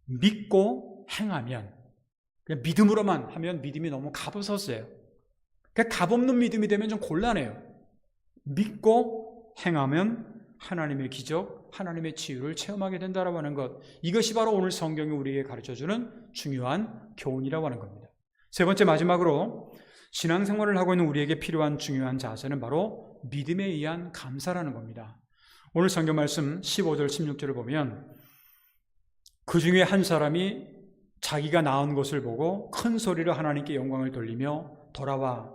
믿고 행하면, 그냥 믿음으로만 하면 믿음이 너무 값없었어요. 그러니까 값없는 믿음이 되면 좀 곤란해요. 믿고 행하면 하나님의 기적, 하나님의 치유를 체험하게 된다라고 하는 것, 이것이 바로 오늘 성경이 우리에게 가르쳐주는 중요한 교훈이라고 하는 겁니다. 세 번째, 마지막으로 신앙생활을 하고 있는 우리에게 필요한 중요한 자세는 바로 믿음에 의한 감사라는 겁니다. 오늘 성경 말씀 15절 16절을 보면 그 중에 한 사람이 자기가 낳은 것을 보고 큰 소리로 하나님께 영광을 돌리며 돌아와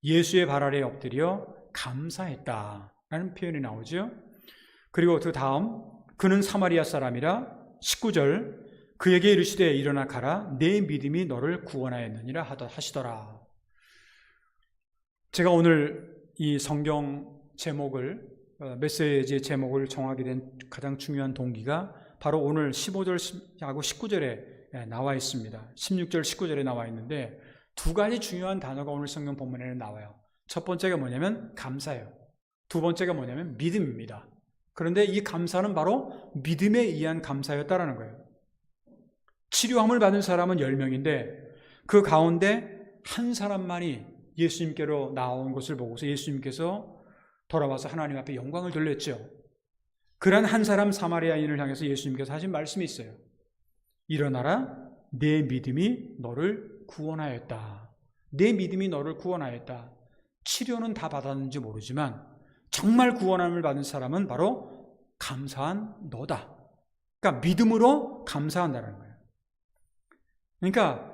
예수의 발 아래에 엎드려 감사했다라는 표현이 나오죠. 그리고 그 다음, 그는 사마리아 사람이라 19절, 그에게 이르시되 일어나 가라, 내 믿음이 너를 구원하였느니라 하시더라. 제가 오늘 이 성경 제목을, 메시지의 제목을 정하게 된 가장 중요한 동기가 바로 오늘 15절하고 19절에 나와 있습니다. 16절, 19절에 나와 있는데 두 가지 중요한 단어가 오늘 성경 본문에는 나와요. 첫 번째가 뭐냐면 감사예요. 두 번째가 뭐냐면 믿음입니다. 그런데 이 감사는 바로 믿음에 의한 감사였다라는 거예요. 치료함을 받은 사람은 10명인데 그 가운데 한 사람만이 예수님께로 나온 것을 보고서 예수님께서 돌아와서 하나님 앞에 영광을 돌렸죠. 그런 한 사람 사마리아인을 향해서 예수님께서 하신 말씀이 있어요. 일어나라, 내 믿음이 너를 구원하였다. 내 믿음이 너를 구원하였다. 치료는 다 받았는지 모르지만 정말 구원함을 받은 사람은 바로 감사한 너다. 그러니까 믿음으로 감사한다는 거예요. 그러니까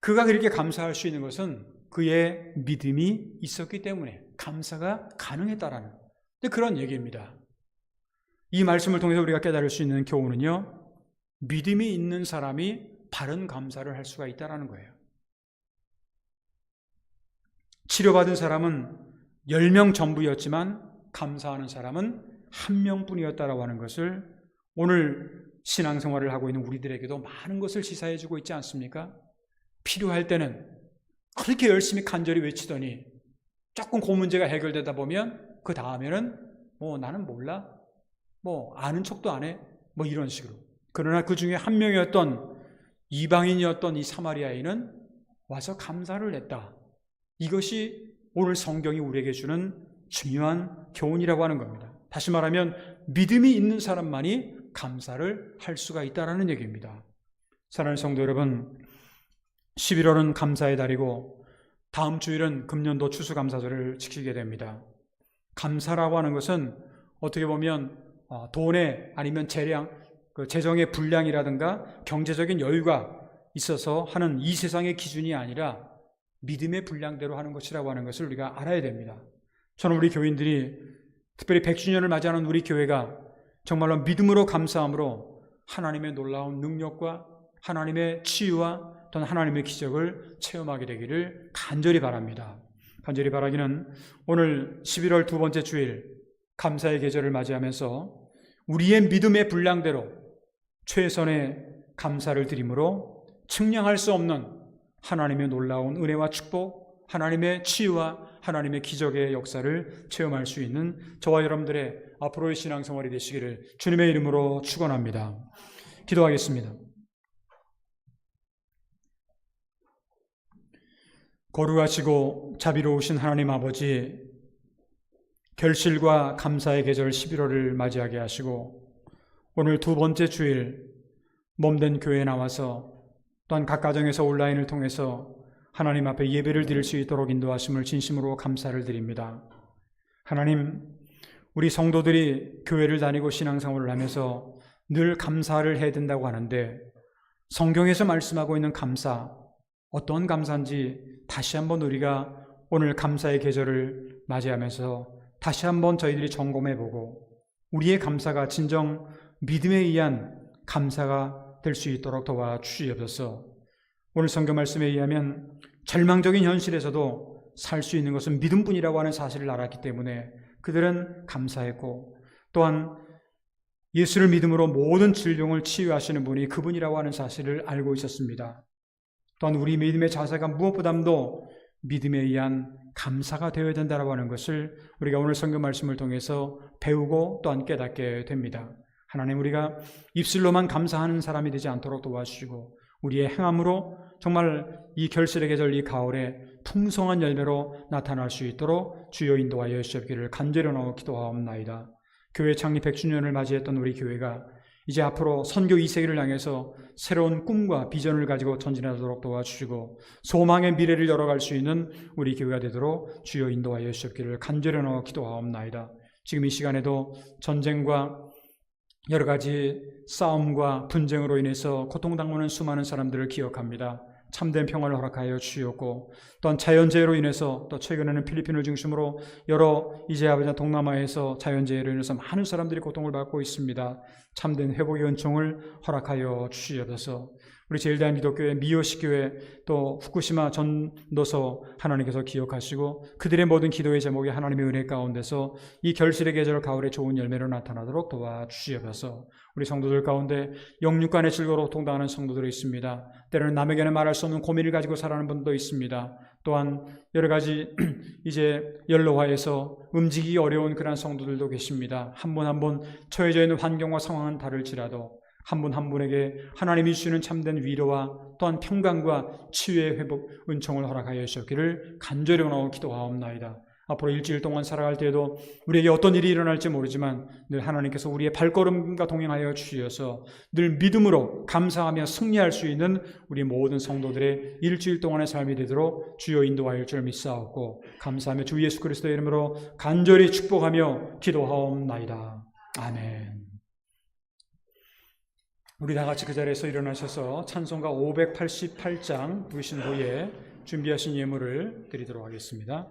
그가 그렇게 감사할 수 있는 것은 그의 믿음이 있었기 때문에 감사가 가능했다라는 그런 얘기입니다. 이 말씀을 통해서 우리가 깨달을 수 있는 교훈은요, 믿음이 있는 사람이 바른 감사를 할 수가 있다는 거예요. 치료받은 사람은 10명 전부였지만 감사하는 사람은 1명뿐이었다라고 하는 것을 오늘 신앙생활을 하고 있는 우리들에게도 많은 것을 시사해 주고 있지 않습니까? 필요할 때는 그렇게 열심히 간절히 외치더니 조금 그 문제가 해결되다 보면 그 다음에는 나는 몰라, 아는 척도 안 해, 이런 식으로. 그러나 그 중에 한 명이었던 이방인이었던 이 사마리아인은 와서 감사를 했다. 이것이 오늘 성경이 우리에게 주는 중요한 교훈이라고 하는 겁니다. 다시 말하면 믿음이 있는 사람만이 감사를 할 수가 있다는 얘기입니다. 사랑하는 성도 여러분, 11월은 감사의 달이고 다음 주일은 금년도 추수감사절을 지키게 됩니다. 감사라고 하는 것은 어떻게 보면 돈에 아니면 재정의 분량이라든가 경제적인 여유가 있어서 하는 이 세상의 기준이 아니라 믿음의 분량대로 하는 것이라고 하는 것을 우리가 알아야 됩니다. 저는 우리 교인들이 특별히 100주년을 맞이하는 우리 교회가 정말로 믿음으로 감사함으로 하나님의 놀라운 능력과 하나님의 치유와 또는 하나님의 기적을 체험하게 되기를 간절히 바랍니다. 간절히 바라기는 오늘 11월 두 번째 주일 감사의 계절을 맞이하면서 우리의 믿음의 분량대로 최선의 감사를 드림으로 측량할 수 없는 하나님의 놀라운 은혜와 축복, 하나님의 치유와 하나님의 기적의 역사를 체험할 수 있는 저와 여러분들의 앞으로의 신앙생활이 되시기를 주님의 이름으로 축원합니다. 기도하겠습니다. 거룩하시고 자비로우신 하나님 아버지, 결실과 감사의 계절 11월을 맞이하게 하시고 오늘 두 번째 주일 몸된 교회에 나와서 또한 각 가정에서 온라인을 통해서 하나님 앞에 예배를 드릴 수 있도록 인도하심을 진심으로 감사를 드립니다. 하나님, 우리 성도들이 교회를 다니고 신앙생활을 하면서 늘 감사를 해야 된다고 하는데 성경에서 말씀하고 있는 감사, 어떤 감사인지 다시 한번 우리가 오늘 감사의 계절을 맞이하면서 다시 한번 저희들이 점검해보고 우리의 감사가 진정 믿음에 의한 감사가 될 수 있도록 도와주시옵소서. 오늘 성경 말씀에 의하면 절망적인 현실에서도 살 수 있는 것은 믿음뿐이라고 하는 사실을 알았기 때문에 그들은 감사했고, 또한 예수를 믿음으로 모든 질병을 치유하시는 분이 그분이라고 하는 사실을 알고 있었습니다. 또한 우리 믿음의 자세가 무엇보다도 믿음에 의한 감사가 되어야 된다고 하는 것을 우리가 오늘 성경 말씀을 통해서 배우고 또한 깨닫게 됩니다. 하나님, 우리가 입술로만 감사하는 사람이 되지 않도록 도와주시고 우리의 행함으로 정말 이 결실의 계절 이 가을에 풍성한 열매로 나타날 수 있도록 주여 인도하여 주시옵기를 간절히 기도하옵나이다. 교회 창립 100주년을 맞이했던 우리 교회가 이제 앞으로 선교 2세기를 향해서 새로운 꿈과 비전을 가지고 전진하도록 도와주시고 소망의 미래를 열어갈 수 있는 우리 교회가 되도록 주여 인도하여 주시옵기를 간절히 기도하옵나이다. 지금 이 시간에도 전쟁과 여러 가지 싸움과 분쟁으로 인해서 고통당하는 수많은 사람들을 기억합니다. 참된 평화를 허락하여 주시옵고, 또한 자연재해로 인해서, 또 최근에는 필리핀을 중심으로 여러 이제 아버지 동남아에서 자연재해로 인해서 많은 사람들이 고통을 받고 있습니다. 참된 회복의 은총을 허락하여 주시옵소서. 우리 제일대한기독교회 미요시교회 또 후쿠시마 전도서 하나님께서 기억하시고 그들의 모든 기도의 제목이 하나님의 은혜 가운데서 이 결실의 계절 가을에 좋은 열매로 나타나도록 도와주시옵소서. 우리 성도들 가운데 영육간의 즐거로 동당하는 성도들이 있습니다. 때로는 남에게는 말할 수 없는 고민을 가지고 살아가는 분도 있습니다. 또한 여러 가지 이제 연로화에서 움직이기 어려운 그런 성도들도 계십니다. 한 분 한 분 처해져 있는 환경과 상황은 다를지라도 한 분 한 분에게 하나님이 주시는 참된 위로와 또한 평강과 치유의 회복 은총을 허락하여 주시기를 간절히 기도하옵나이다. 앞으로 일주일 동안 살아갈 때에도 우리에게 어떤 일이 일어날지 모르지만 늘 하나님께서 우리의 발걸음과 동행하여 주셔서 늘 믿음으로 감사하며 승리할 수 있는 우리 모든 성도들의 일주일 동안의 삶이 되도록 주여 인도하여 줄 믿사옵고 감사하며 주 예수 그리스도의 이름으로 간절히 축복하며 기도하옵나이다. 아멘. 우리 다 같이 그 자리에서 일어나셔서 찬송가 588장 부르신 후에 준비하신 예물을 드리도록 하겠습니다.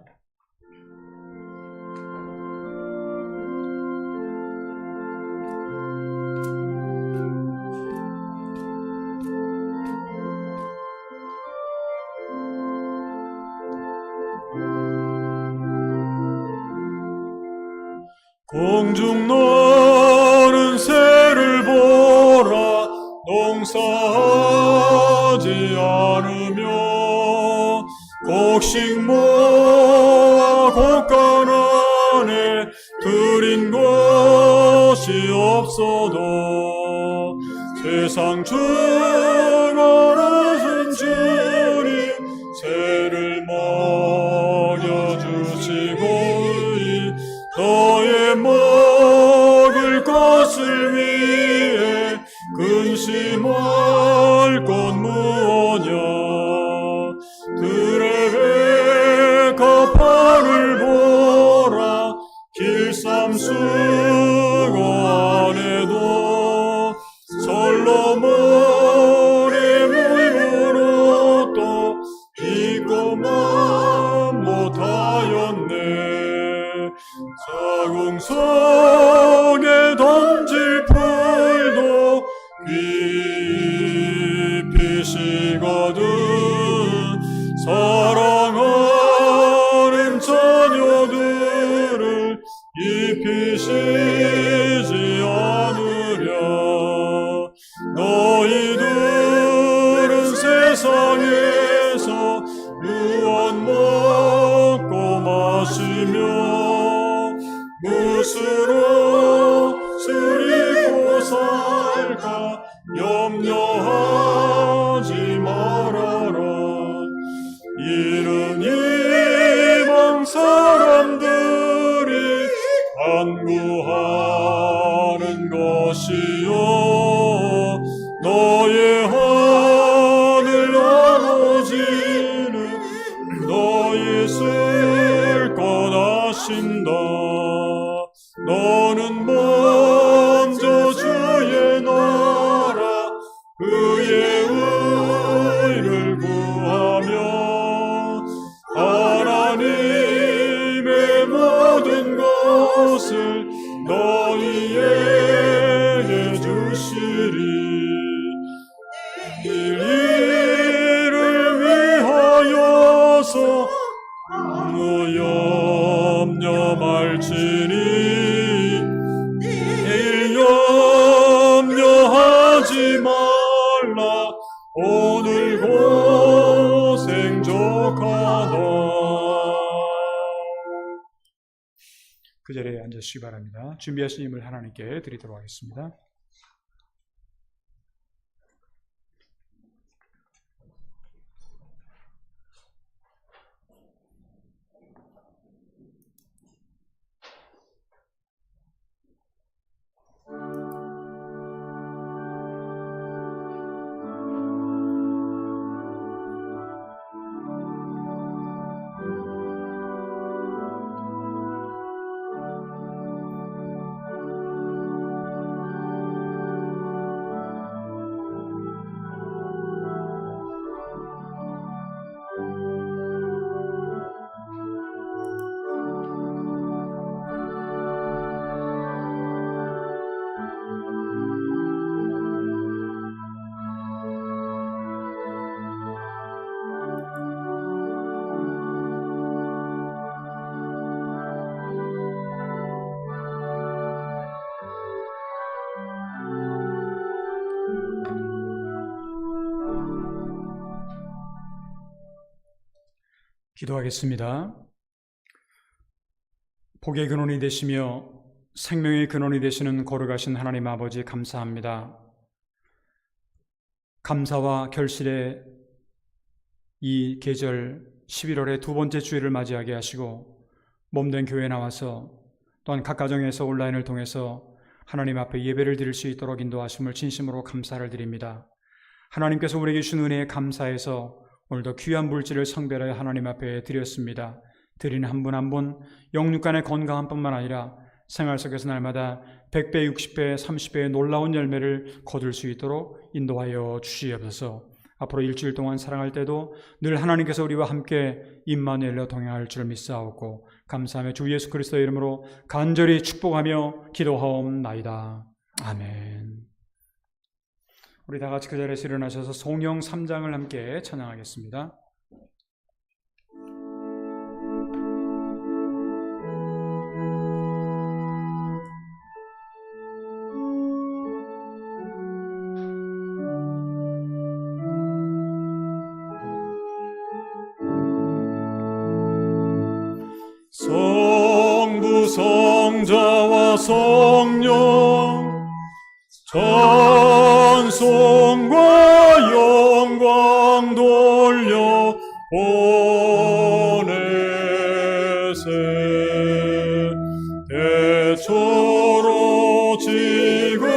공중 너는 새를 보라 농사하지 않으며 곡식 모아 곡간 안에 들인 것이 없어도 세상 주관하신 주님 새를 먹여주시고 너의 먹을 것을 위해 근심할 것 무엇냐 들의 가판을 보라 길쌈수고 안에도 솔로몬의 무임으로 또 이것만 못하였네 자궁 속에 던질 풀도 깊이시거든 사랑하는 자녀들을 입히시지 않으랴 너희들은 세상에서 무엇 먹고 마시며 무엇으로 쓰리고 살까 염려하지 말아라 이른 이방 사람들이 간구하는 것이요 너의 하늘 아버지는 너의 쓸 것 아신다 너는 먼저 주의 것을 너희에게 주시리. 이를 위하여서 염려 말지니 내일 염려하지 말라. 오늘 고생 족하다. 그 자리에 앉으시기 바랍니다. 준비하신 힘을 하나님께 드리도록 하겠습니다. 기도하겠습니다. 복의 근원이 되시며 생명의 근원이 되시는 거룩하신 하나님 아버지 감사합니다. 감사와 결실의 이 계절 11월의 두 번째 주일을 맞이하게 하시고 몸된 교회에 나와서 또한 각 가정에서 온라인을 통해서 하나님 앞에 예배를 드릴 수 있도록 인도하심을 진심으로 감사를 드립니다. 하나님께서 우리에게 주신 은혜에 감사해서 오늘도 귀한 물질을 성별하여 하나님 앞에 드렸습니다. 드리는 한 분 한 분 영육간의 건강한 뿐만 아니라 생활 속에서 날마다 100배, 60배, 30배의 놀라운 열매를 거둘 수 있도록 인도하여 주시옵소서. 앞으로 일주일 동안 사랑할 때도 늘 하나님께서 우리와 함께 임마누엘로 동행할 줄 믿사옵고 감사하며 주 예수 그리스도의 이름으로 간절히 축복하며 기도하옵나이다. 아멘. 우리 다 같이 그 자리에서 일어나셔서 송영 3장을 함께 찬양하겠습니다. 성부 성자와 성령 찬송과 영광 돌려 보내세. 대초로 지금까지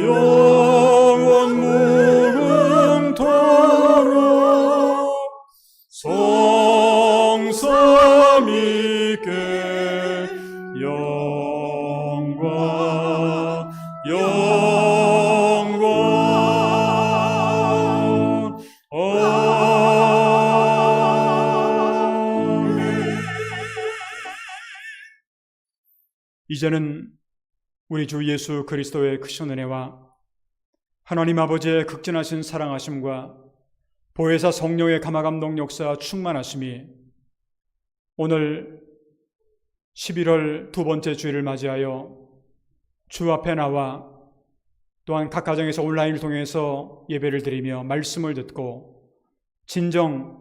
영원 무궁토록 성삼위께 영광 아멘. 이제는 우리 주 예수 그리스도의 크신 은혜와 하나님 아버지의 극진하신 사랑하심과 보혜사 성령의 감화감동 역사 충만하심이 오늘 11월 두 번째 주일을 맞이하여 주 앞에 나와 또한 각 가정에서 온라인을 통해서 예배를 드리며 말씀을 듣고 진정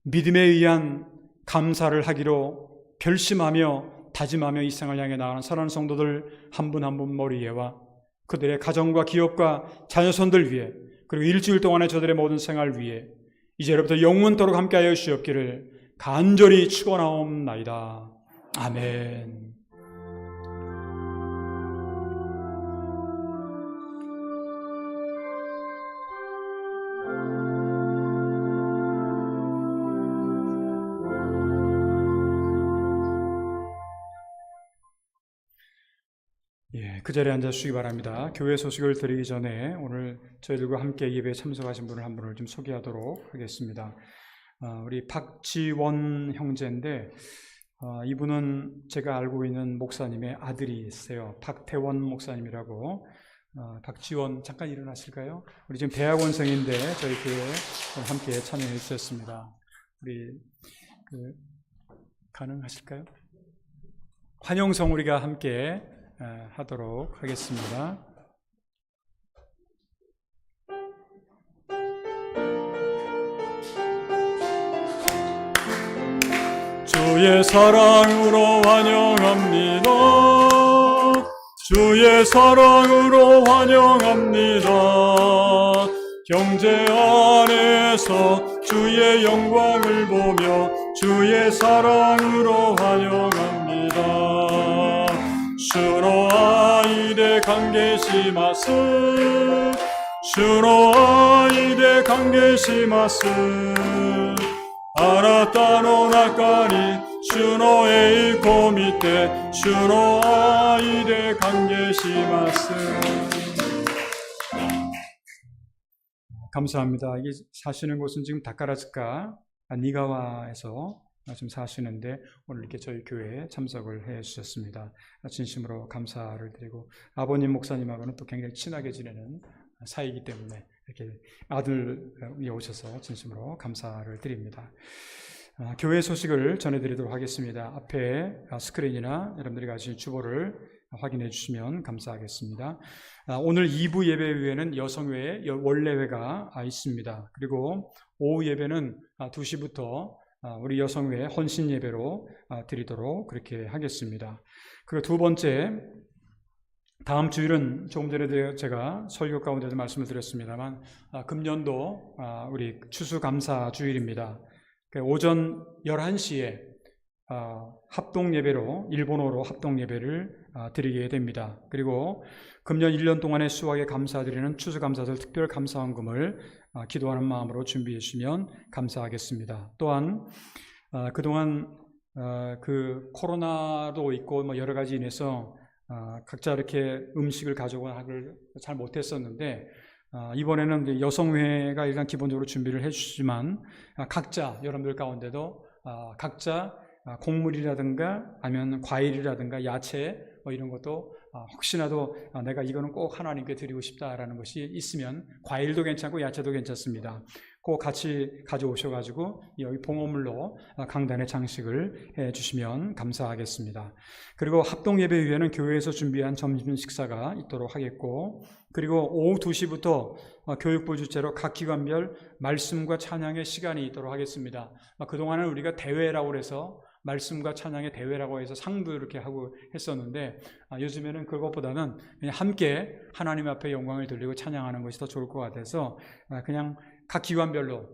믿음에 의한 감사를 하기로 결심하며 다짐하며 이 생을 향해 나아가는 사랑하는 성도들 한 분 한 분 머리에와 그들의 가정과 기업과 자녀손들 위해 그리고 일주일 동안의 저들의 모든 생활 위해 이제로부터 영원토록 함께하여 주옵기를 간절히 축원하옵나이다. 아멘. 그 자리에 앉아주시기 바랍니다. 교회 소식을 드리기 전에 오늘 저희들과 함께 예배에 참석하신 분을 한 분을 좀 소개하도록 하겠습니다. 우리 박지원 형제인데 이분은 제가 알고 있는 목사님의 아들이 있어요. 박태원 목사님이라고. 박지원 잠깐 일어나실까요? 우리 지금 대학원생인데 저희 교회에 함께 참여해 주셨습니다. 우리 가능하실까요? 환영성 우리가 함께 하도록 하겠습니다. 주의 사랑으로 환영합니다. 주의 사랑으로 환영합니다. 형제 안에서 주의 영광을 보며 주의 사랑으로 환영합니다. 주로 아이데 관계시마스 주로 아이데 관계시마스 아라타노 나카니 주노의 고미테 주노 아이데 관계시마스. 감사합니다. 이게 사시는 곳은 지금 다카라츠카 니가와에서 지금 사시는데 오늘 이렇게 저희 교회에 참석을 해 주셨습니다. 진심으로 감사를 드리고 아버님 목사님하고는 또 굉장히 친하게 지내는 사이이기 때문에 이렇게 아들이 오셔서 진심으로 감사를 드립니다. 교회 소식을 전해드리도록 하겠습니다. 앞에 스크린이나 여러분들이 가진 주보를 확인해 주시면 감사하겠습니다. 오늘 2부 예배 외에는 여성회의 원래회가 있습니다. 그리고 오후 예배는 2시부터 우리 여성회의 헌신 예배로 드리도록 그렇게 하겠습니다. 그리고 두 번째, 다음 주일은 조금 전에 제가 설교 가운데도 말씀을 드렸습니다만 금년도 우리 추수감사 주일입니다. 오전 11시에 합동예배로 일본어로 합동예배를 드리게 됩니다. 그리고 금년 1년 동안의 수확에 감사드리는 추수감사절 특별감사헌금을 기도하는 마음으로 준비해 주시면 감사하겠습니다. 또한 그동안 그 코로나도 있고 뭐 여러 가지 인해서 각자 이렇게 음식을 가져가기를 잘 못했었는데 이번에는 여성회가 일단 기본적으로 준비를 해주시지만 각자 여러분들 가운데도 각자 곡물이라든가 아니면 과일이라든가 야채 뭐 이런 것도 혹시나도 내가 이거는 꼭 하나님께 드리고 싶다라는 것이 있으면 과일도 괜찮고 야채도 괜찮습니다. 꼭 같이 가져오셔가지고 여기 봉헌물로 강단에 장식을 해주시면 감사하겠습니다. 그리고 합동예배 위에는 교회에서 준비한 점심 식사가 있도록 하겠고, 그리고 오후 2시부터 교육부 주최로 각 기관별 말씀과 찬양의 시간이 있도록 하겠습니다. 그동안은 우리가 대회라고 해서 말씀과 찬양의 대회라고 해서 상도 이렇게 하고 했었는데 요즘에는 그것보다는 그냥 함께 하나님 앞에 영광을 돌리고 찬양하는 것이 더 좋을 것 같아서 그냥 각 기관별로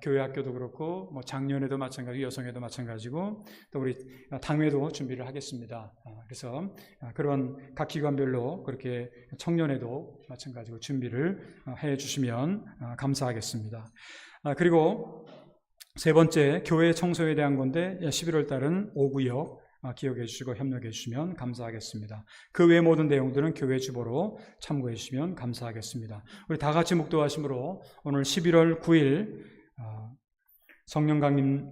교회 학교도 그렇고 뭐 작년에도 마찬가지고 여성회도 마찬가지고 또 우리 당회도 준비를 하겠습니다. 그래서 그런 각 기관별로 그렇게 청년회도 마찬가지고 준비를 해 주시면 감사하겠습니다. 그리고 세 번째, 교회 청소에 대한 건데 11월 달은 5구역 기억해 주시고 협력해 주시면 감사하겠습니다. 그 외 모든 내용들은 교회 주보로 참고해 주시면 감사하겠습니다. 우리 다 같이 묵도하심으로 오늘 11월 9일 성령 강림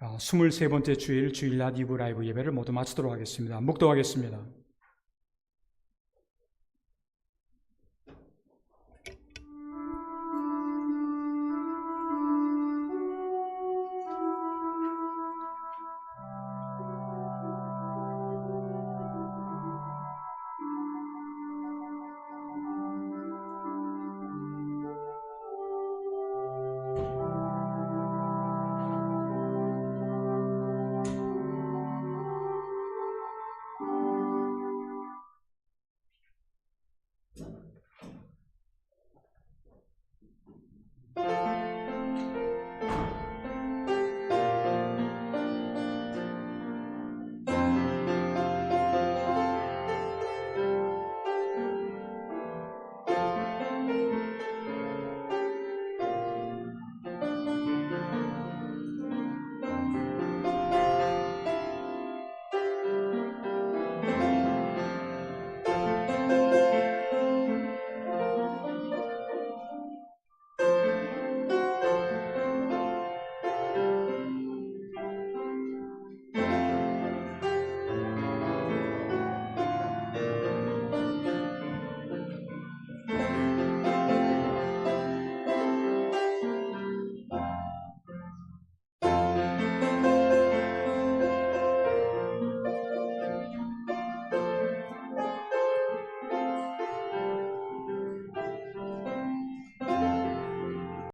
23번째 주일 낮 2부 라이브 예배를 모두 마치도록 하겠습니다. 묵도하겠습니다.